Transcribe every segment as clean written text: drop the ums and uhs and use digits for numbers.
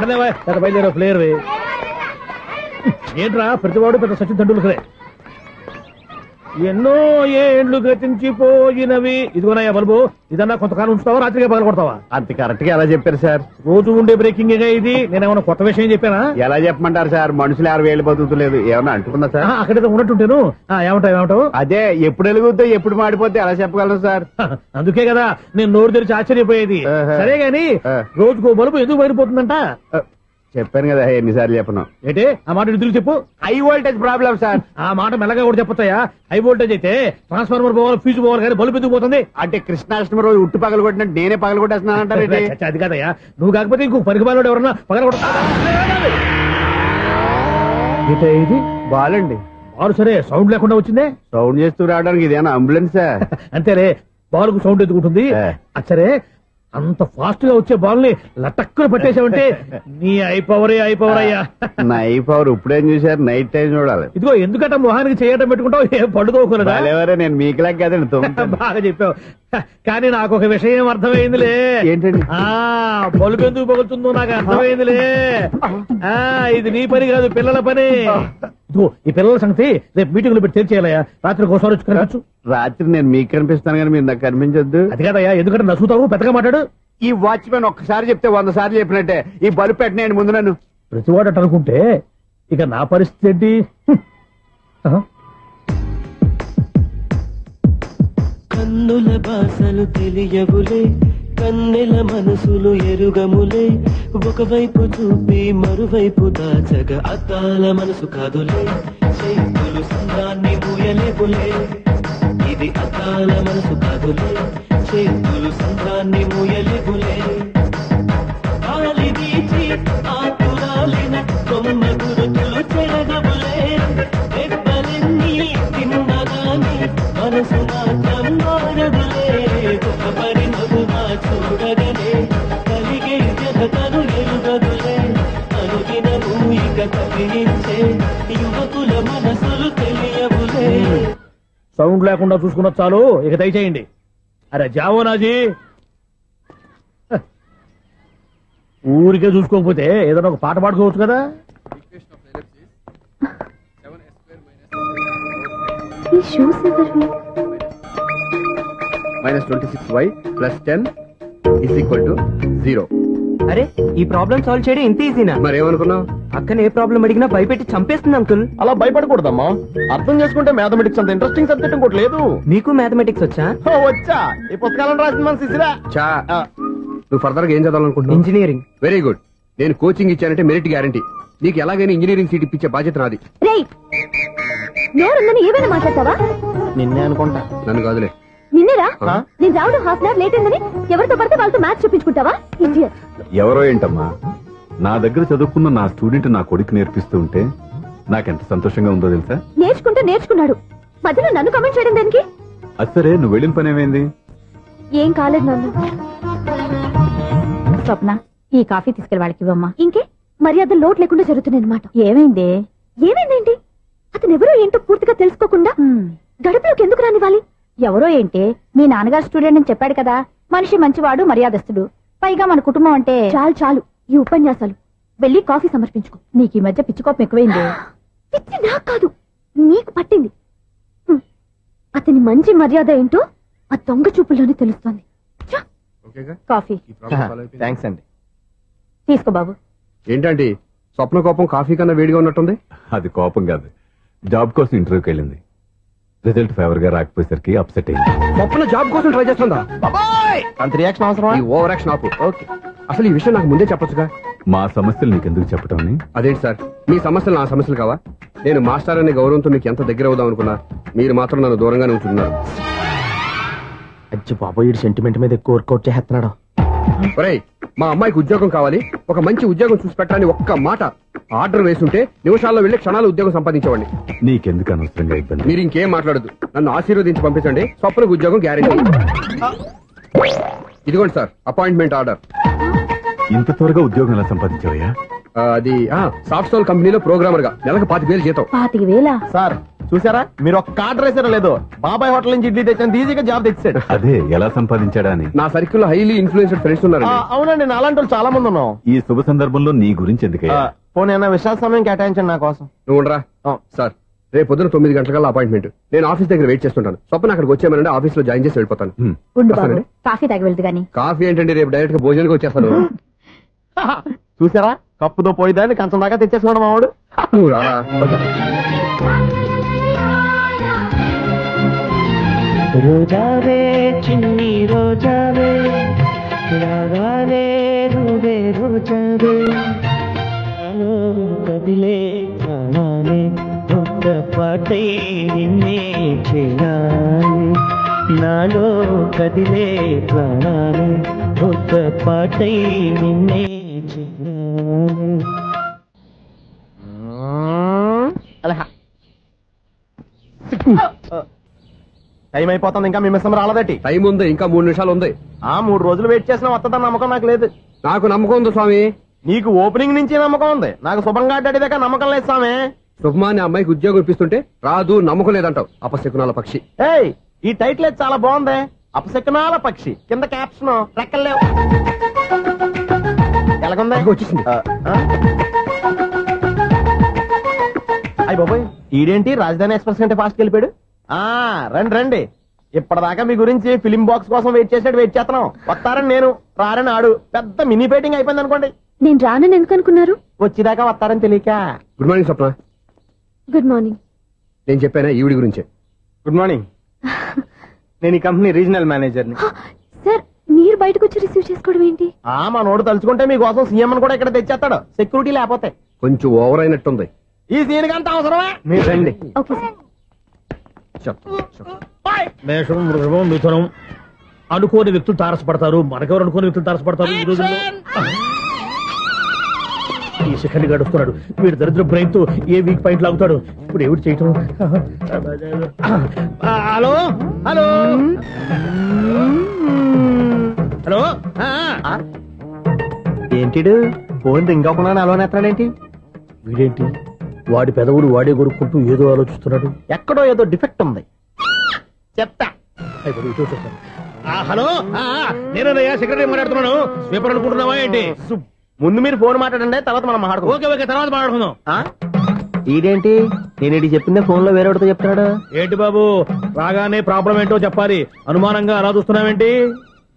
బయలుదేరా player ఏంట్రా ప్రతివాడు పెద్ద సచిన్ తెండూల్కరే. ఎన్నో ఏండ్లు గతించిపోయినవి. ఇదిగోనయ్యా బల్బు, ఇదన్నా కొంతకాలం ఉంచుతావా, రాత్రిగా పగల కొడతావా? అంత కరెక్ట్ గా ఎలా చెప్పారు సార్? రోజు ఉండే బ్రేకింగ్ ఇది. నేనేమన్నా కొత్త విషయం చెప్పానా? ఎలా చెప్పమంటారు సార్? మనుషులు 60 ఏళ్ళు బతుకుతలేదు, ఏమన్నా అంటున్నా సార్? అక్కడైతే ఉన్నట్టుంటాను. ఏమంటావు? అదే ఎప్పుడు వెలుగుతో ఎప్పుడు మాడిపోతే ఎలా చెప్పగలను సార్? అందుకే కదా నేను నోరు తెరిచి ఆశ్చర్యపోయేది. సరే గాని రోజుకో బల్బు ఎందుకు బయటపోతుందంట? చెప్పాను కదా ఎన్నిసార్లు చెప్పను. ఏంటే ఆ మాట నిధులు చెప్పు. High voltage problem sir. ఆ మాట మెల్లగా కూడా చెప్పొచ్చాయా? హై వోల్టేజ్ అయితే ట్రాన్స్ఫార్మర్ పోవాలి, ఫ్యూజ్ పోవాలి, కానీ బల్బు ఎందుకు పోతుంది? అంటే కృష్ణాష్టమి రోజు ఉట్టు పగలు కొట్టినట్టు నేనే పగలు కొట్టేస్తున్నానంటారు. అది కాదయ్యా, నువ్వు కాకపోతే ఇంకో పరిగబాలు ఎవరన్నా పగల కొట్ట. ఇది బాలండి. బాలు సరే సౌండ్ లేకుండా వచ్చిందే. సౌండ్ చేస్తూ రావడానికి ఇదేనా అంబులెన్సా? అంతేలే, బాలుకు సౌండ్ ఎందుకుంటుంది. సరే అంత ఫాస్ట్ గా వచ్చే బాల్ ని లటక్కులు పట్టేసావంటే నీ అయిపోవరే అయ్యా. నా అయిపోవరు ఇప్పుడేం చూసారు? నైట్ టైం చూడాలి. ఇదిగో ఎందుకంటే మొహానికి చేయటం పెట్టుకుంటావు, ఏం పడుకోకూడదా? నేను మీకులాగా కదండి. బాగా చెప్పావు. కానీ నాకు ఒక విషయం అర్థమైందిలే. ఏంటండి? బల్బు ఎందుకు పగులుతుందో నాకు అర్థమైందిలే. ఇది నీ పని కాదు, పిల్లల పని. ఇదిగో ఈ పిల్లల సంగతి రేపు మీటింగ్ లో పెట్టి తెలిసేయాలయ్యా. రాత్రి ఒకసారి వచ్చి కనవచ్చు. రాత్రి నేను మీకు కనిపిస్తాను కానీ మీరు నాకు కనిపించొద్దు. అది కాదయ్యా, ఎందుకంటే నసుగుతావు, పెద్దగా మాట్లాడు. ఈ వాచ్మెన్ ఒక్కసారి చెప్తే 100 సార్లు చెప్పినట్టే. ఈ బల్బు పెట్టినాయండి ముందు నన్ను. ప్రతివాడట అనుకుంటే ఇక నా పరిస్థితి ఏంటి? కన్నుల భాషలు తెలియవులే, కన్నెల మనసులు ఎరుగములే, ఒకవైపు చూపి మరువైపు దాచగ అద్దాల మనసు కాదులే, చేతులు సంద్రాన్ని మూయలేవులే, ఇది అద్దాల మనసు కాదులే, చేతులు సంద్రాన్ని మూయలేవులే, గాలి వీచి ఆతురాలిన కొమ్మ గురుతులు చెరగవులే, దెబ్బలెన్ని తిన్నగాని మనసు మాత్రం మారదులే, ఒక పరి మగువా చూడగలే, కలిగే జగతను ఎరుగదులే, అనుదినము ఇక తప్పించే యువకుల మనసులు తెలియవులే. సౌండ్ లేకుండా చూసుకున్న చాలు, ఇక దయచేయండి. అరే జావో నాజీ, ఊరికే చూసుకోకపోతే ఏదైనా ఒక పాట పాడుకోవచ్చు కదా. -26y + 10 = 0. అరే ఈ ప్రాబ్లం సాల్వ్ చేయడం ఇంత ఈజీనా? మరేమనుకున్నావు? అక్కనే ఏ ప్రాబ్లం అడిగినా భయపెట్టి చంపేస్తుంది అంకుల్. అలా భయపడకూడదమ్మా. అర్థం చేసుకుంటే మ్యాథమెటిక్స్ అంత ఇంట్రెస్టింగ్ సబ్జెక్ట్ ఇంకోటి లేదు. మీకు మ్యాథమెటిక్స్ వచ్చా? వచ్చా, ఈ పుస్తకాలను రాసింది మన శిశిరా. నువ్వు ఫర్దర్ గా ఏం చదవాలనుకుంటున్నావు? ఇంజనీరింగ్. Very good. నేను కోచింగ్ ఇచ్చానంటే మెరిట్ గ్యారంటీ. నీకు ఎలాగైనా ఇంజనీరింగ్ సీట్ ఇప్పించే బాధ్యత నాది. ఏమైనా మాట్లాడతావా? నిన్నే అనుకుంటా. నన్ను కాదులే. నిన్నేరా? నేను రావడం హాఫ్ అన్ అవర్ లేట్ అయిందని ఎవరితో పడితే వాళ్ళతో మ్యాచ్ చూపించుకుంటావా? ఎవరో ఏంటమ్మా, నా దగ్గర చదువుకున్న నా స్టూడెంట్ నా కొడుకు నేర్పిస్తూ ఉంటే నాకెంత సంతోషంగా ఉందో తెలుసా? నేర్చుకుంటే నేర్చుకున్నాడు, మధ్యలో నన్ను కామెంట్ చేయడం దానికి? అసరే నువ్వు వెళ్ళిన పని ఏమైంది? ఏం కాలేదు నాన్న. స్వప్న, ఈ కాఫీ తీసుకెళ్ళి వాళ్ళకి ఇవ్వమ్మా. ఇంకే మర్యాద లోటు లేకుండా జరుగుతుంది అనమాట. ఏమైంది? ఏమైందేంటి? అతను ఎవరో ఏంటో పూర్తిగా తెలుసుకోకుండా గడపలోకి ఎందుకు రానివ్వాలి? ఎవరో ఏంటి, మీ నాన్నగారు స్టూడెంట్ అని చెప్పాడు కదా. మనిషి మంచివాడు, మర్యాదస్తుడు, పైగా మన కుటుంబం అంటే. చాలు చాలు ఈ ఉపన్యాసాలు. వెళ్ళి కాఫీ సమర్పించుకో. నీకు ఈ మధ్య పిచ్చుకోపం ఎక్కువైంది. పిచ్చి నాకు కాదు, నీకు పట్టింది. అతని మంచి మర్యాద ఏంటో ఆ దొంగ చూపుల్లోనే తెలుస్తోంది. కాఫీ థ్యాంక్స్ అండి. తీసుకో బాబు. ఏంటండి స్వప్న కోపం కాఫీ కన్నా వేడిగా ఉన్నట్టుంది? అది కోపం కాదు, జాబ్ కోసం ఇంటర్వ్యూకి వెళ్ళింది. రిజల్ట్ ఫేవర్ గా రాకపోయేసరికి అప్సెట్ అయింది. స్వప్న జాబ్ కోసం ట్రై చేస్తుందా? అంత రియాక్షన్ అవసరం? ఈ ఓవర్ యాక్షన్ ఆపు. ఓకే, అసలు ఈ విషయం నాకు ముందే చెప్పొచ్చుగా. మా సమస్యలు నీకెందుకు చెప్పటం అని? అదేంటి సార్, మీ సమస్యలు నా సమస్యలు కావా? నేను మాస్టర్ అనే గౌరవంతో మీకు ఎంత దగ్గర అవుదాం అనుకున్నా, మీరు మాత్రం నన్ను దూరంగానే ఉంటున్నారు. అచ్చి బాబోయ్, సెంటిమెంట్ మీద ఎక్కువ వర్కౌట్ చేస్తున్నాడు. ఒరేయ్, మా అమ్మాయికి ఉద్యోగం కావాలి, ఒక మంచి ఉద్యోగం చూసి పెట్టాలని ఒక్క మాట ఆర్డర్ వేస్తుంటే నిమిషాల్లో వెళ్లి క్షణాలు ఉద్యోగం సంపాదించేవాడిని. నీకెందుకు అనవసరంగా ఇబ్బంది? మీరు ఇంకేం మాట్లాడదు, నన్ను ఆశీర్వదించి పంపించండి. స్వప్నకు ఉద్యోగం గ్యారెంటీ. ఇదిగోండి సార్ అపాయింట్మెంట్ ఆర్డర్. ఇంత త్వరగా ఉద్యోగం ఎలా సంపాదించావయ్యా? అది సాఫ్ట్వేర్ కంపెనీలో ప్రోగ్రామర్ గా నెలకు 25,000 జీతం. 25,000? సార్ చూసారా మీరు ఒక్క ఆర్డర్ వేసారో లేదో బాబాయ్ హోటల్ నుంచి ఇడ్లీ తెచ్చాను ఈజీగా జాబ్ తెచ్చాడు. అదే ఎలా సంపాదించాడా అని. నా సర్కిల్ లో హైలీ ఇన్ఫ్లుయెన్స్డ్ ఫ్రెండ్స్ ఉన్నారు. అవునండి నాలాంటి వాళ్ళు చాలా మంది ఉన్నాం. ఈ శుభ సందర్భంలో నీ గురించి ఎందుకయ్యా? పోనీ విశాల సమయం కేటాయించండి నా కోసం. నువ్వు ఉండరా. సార్ రేపు పొద్దున 9 గంటల అపాయింట్మెంట్. నేను ఆఫీస్ దగ్గర వెయిట్ చేస్తుంటాను. స్వప్న అక్కడికి వచ్చేయమనంటే ఆఫీస్ లో జాయిన్ చేసి వెళ్ళిపోతాను. ఉండు బాబు, కాఫీ తాగి వెళ్తు గాని. కాఫీ ఏంటంటే రేపు డైరెక్ట్ గా భోజనానికి వచ్చేస్తాను. చూసారా కప్పుతో పోయిదాన్ని కంచం దాకా తెచ్చేసుకున్నాడు మావాడు. నువ్వు రారా. రోజావే చిన్ని రోజావే రాగానే నువ్వే రోజావే నాలో కదిలే ప్రాణాలే ఒక్క పాటై నిన్నే చేయాలి. నాలో కదిలే ప్రాణాలే ఒక్క పాటై నిన్నే చేయాలి. టైం అయిపోతుంది ఇంకా మీ మిస్సం రాలేదటి. టైం ఉంది, ఇంకా 3 నిమిషాలు ఉంది. 3 రోజులు వెయిట్ చేసినా వస్తుందని నమ్మకం నాకు లేదు. నాకు నమ్మకం ఉంది స్వామి. నీకు ఓపెనింగ్ నుంచి నమ్మకం ఉంది, నాకు శుభంగా అడ్డాక నమ్మకం లేదు స్వామి. శుభమాని అమ్మాయికి ఉద్యోగం ఇప్పిస్తుంటే రాదు నమ్మకం లేదంటావు. అపశకునాల పక్షి. ఏయ్ ఈ టైటిల్ అయితే చాలా బాగుంది. అపశకునాల పక్షి కింద క్యాప్షన్ రెక్కలేవు. ఎలాగుంది? వచ్చేసింది. అయ్య బాబోయ్ ఈడేంటి రాజధాని ఎక్స్ప్రెస్ కంటే ఫాస్ట్ వెళ్ళిపోయాడు. రండి రండి. ఇప్పటిదాకా మీ గురించి ఫిలిం బాక్స్ కోసం వెయిట్ చేస్తున్నాం. వస్తారని నేను, రారని ఆడు. పెద్ద మినీ పేటింగ్ అయిపోయింది అనుకోండి. నేను రానని ఎందుకు అనుకున్నారు? వచ్చేదాకా వస్తారని తెలియక. Good morning Swapna. Good morning. నేను చెప్పానా ఈవిడి గురించే. Good morning. నేను ఈ కంపెనీ రీజనల్ మేనేజర్ని. సార్ మీరు బయటకు వచ్చి రిసీవ్ చేసుకోవడం ఏంటి? మా నోడు తలుచుకుంటే మీకోసం సీఎం అని కూడా ఇక్కడ తెచ్చేస్తాడు, సెక్యూరిటీ లేకపోతే. కొంచెం ఓవర్ అయినట్టుంది. ఈ సీన్ కంటే అవసరమా? మీరు రండి. Okay sir. మేషం, వృషభం, మిథునం అనుకోని వ్యక్తులు తారసపడతారు. మనకెవరు అనుకోని వ్యక్తులు తారసపడతారు ఈ రోజుల్లో? ఈ సెకండ్ గడుస్తున్నాడు వీడు దరిద్ర బ్రెయిన్ తో ఏ వీక్ పాయింట్ లాగుతాడు. ఇప్పుడు ఏమిటి చేయటం? Hello hello hello. ఏంటిడు ఫోన్ రింగ్ అవ్వకుండా అలోనేస్తాడేంటి? వీడేంటి వాడి పెదవులు వాడే కొరుక్కుంటూ ఏదో ఆలోచిస్తున్నాడు. ఎక్కడో ఏదో డిఫెక్ట్ ఉంది చెప్తా. హలో నేనయ్యా సెక్రటరీ మాట్లాడుతున్నాను. స్వీపర్ అనుకుంటున్నావా ఏంటి? ముందు మీరు ఫోన్ మాట్లాడండి, తర్వాత మనం మాట్లాడుకో. ఓకే ఓకే తర్వాత మాట్లాడుకుందాం. ఈడేంటి నేనేటి చెప్పిందే ఫోన్ లో వేరేవాడితో చెప్తున్నాడు. ఏంటి బాబు రాగానే ప్రాబ్లం ఏంటో చెప్పాలి. అనుమానంగా అలా చూస్తున్నావేంటి?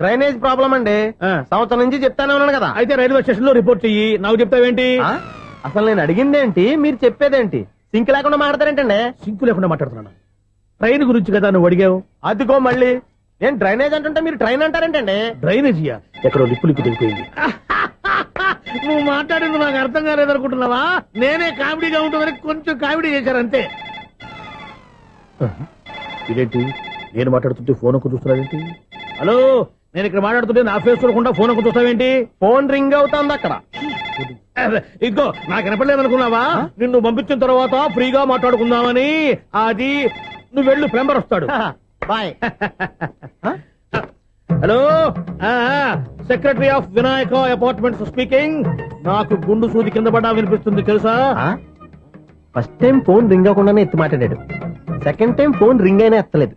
డ్రైనేజ్ ప్రాబ్లం అండి. సంవత్సరం నుంచి చెప్తానే ఉన్నాను కదా. అయితే రైల్వే స్టేషన్ లో రిపోర్ట్ చెయ్యి. నాకు చెప్తావేంటి? అసలు నేను అడిగిందేంటి, మీరు చెప్పేదేంటి? సింక్ లేకుండా మాట్లాడతారేంటండి? సింకు లేకుండా మాట్లాడుతున్నాను. ట్రైన్ గురించి కదా నువ్వు అడిగావు. అదిగో మళ్ళీ నేను డ్రైనేజ్ అంటుంటే మీరు ట్రైన్ అంటారేంటండి? డ్రైనేజీయా? ఎక్కడో లిప్పు దిగిపోయింది. నువ్వు మాట్లాడింది నాకు అర్థం కాలేదనుకుంటున్నావా? నేనే కామెడీగా ఉంటుందని కొంచెం కామెడీ చేశారంతే. ఇదేంటి నేను మాట్లాడుతుంటే ఫోన్ ఒక్క చూస్తున్నావేంటి? హలో నేను ఇక్కడ మాట్లాడుతుంటే నా ఫేస్ చూడకుండా ఫోన్ ఒక్క చూస్తావేంటి? ఫోన్ రింగ్ అవుతుంది అక్కడ. ఇదిగో నాకు వినపడలేదు అనుకున్నావా? నిన్ను పంపించిన తర్వాత ఫ్రీగా మాట్లాడుకుందామని. అది నువ్వు వెళ్ళు, ప్లంబర్ వస్తాడు. Bye. Hello secretary of Vinayaka apartments speaking. నాకు గుండు సూది కింద పడ్డా వినిపిస్తుంది తెలుసా? ఫస్ట్ టైం ఫోన్ రింగ్ అవ్వకుండానే ఎత్తి మాట్లాడాడు. సెకండ్ టైం ఫోన్ రింగ్ అయినా ఎత్తలేదు.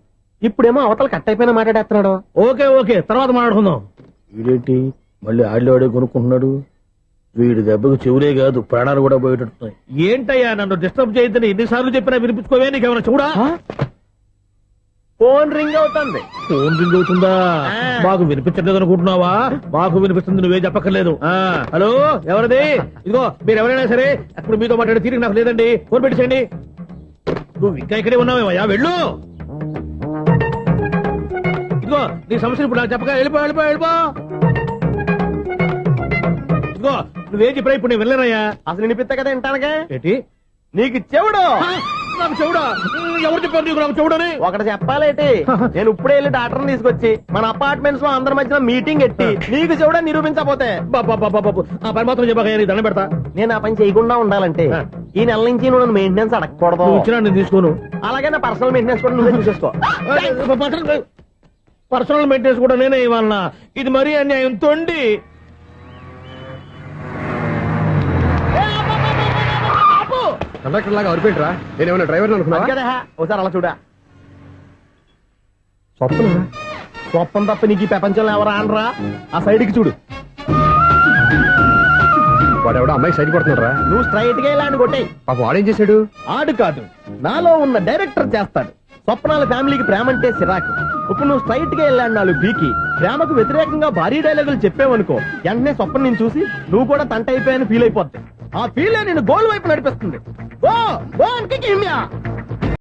ఇప్పుడేమో అవతల కట్ అయిపోయినా మాట్లాడేస్తున్నాడు. ఓకే ఓకే తర్వాత మాట్లాడుకుందాం. వీడేంటి మళ్ళీ ఆడిలో కొనుక్కుంటున్నాడు. వీడి దెబ్బకు చెవులే కాదు ప్రాణాలు కూడా పోయేటట్టున్నాయి. ఏంటయ్యా నన్ను డిస్టర్బ్ చేయొద్దని ఎన్నిసార్లు చెప్పినా వినిపించుకోవే? నీకేమైనా చూడా? ఫోన్ రింగ్ అవుతుంది. ఫోన్ రింగ్ అవుతుందా? మాకు వినిపించట్లేదు అనుకుంటున్నావా? మాకు వినిపిస్తుంది, నువ్వే చెప్పక్కర్లేదు. హలో ఎవరిది? ఇదిగో మీరు ఎవరైనా సరే అప్పుడు మీతో మాట్లాడే తీరిక నాకు లేదండి. ఫోన్ పెట్టేసేయండి. నువ్వు ఇంకా ఇక్కడే ఉన్నావేమయ్యా, వెళ్ళు. ఇదిగో నీ సమస్యలు ఇప్పుడు నాకు చెప్పక వెళ్ళిపో వెళ్ళిపో వెళ్ళిపో. ఇదిగో నువ్వేం చెప్పరా ఇప్పుడు నేను వెళ్ళానయ్యా. అసలు వినిపిస్తా కదా వింటానుగా. ఏంటి నీకు చెవుడు? నాకు చెవుడా? ఎవరు చెప్పారు నీకు నాకు చెవుడని? ఒకటి చెప్పాలేటి. నేను ఇప్పుడే వెళ్ళి డాక్టర్ని తీసుకొచ్చి మన అపార్ట్మెంట్స్ లో అందరి మధ్యన మీటింగ్ ఎట్టి నీకు చెవుడా నిరూపించకపోతే బాబు ఆ పని మాత్రం చెప్పక దండం పెడతా. నేను ఆ పని చేయకుండా ఉండాలంటే ఈ నెల నుంచి నువ్వు నన్ను మెయింటెనెన్స్ అడగకూడదు. వచ్చినా నేను తీసుకోను. అలాగే నా పర్సనల్ మెయింటెనెన్స్ కూడా నువ్వే చూసేసుకో. పర్సనల్ మెయింటెనెన్స్ కూడా నేనే ఇవ్వాలన్నా? ఇది మరీ అన్యాయం తొండి. కండక్టర్ లాగా అరిపోయింట్రా నేనేమన్నా డ్రైవర్ అనుకున్నా కదా ఒకసారి అలా చూడా స్వప్న స్వప్నం తప్ప నీకు ఈ ప్రపంచంలో ఎవరు ఆనరా ఆ సైడ్ కి చూడు వాడు ఎవడో అమ్మాయి సైడ్ పడుతున్నారా నువ్వు స్ట్రైట్ గా ఇలా కొట్టాయి పాప వాడేం చేశాడు ఆడు కాదు నాలో ఉన్న డైరెక్టర్ చేస్తాడు స్వప్నాల ఫ్యామిలీకి ప్రేమ అంటే సిరాకు ఇప్పుడు నువ్వు స్ట్రైట్ గా వెళ్ళాడు నాలుగు పీకి ప్రేమకు వ్యతిరేకంగా భారీ డైలాగులు చెప్పావనుకో వెంటనే స్వప్నం నేను చూసి నువ్వు కూడా తంట అయిపోయాను ఫీల్ అయిపోద్ది ఆ ఫీల్ నేను గోల్ వైపు నడిపిస్తుంది గో గో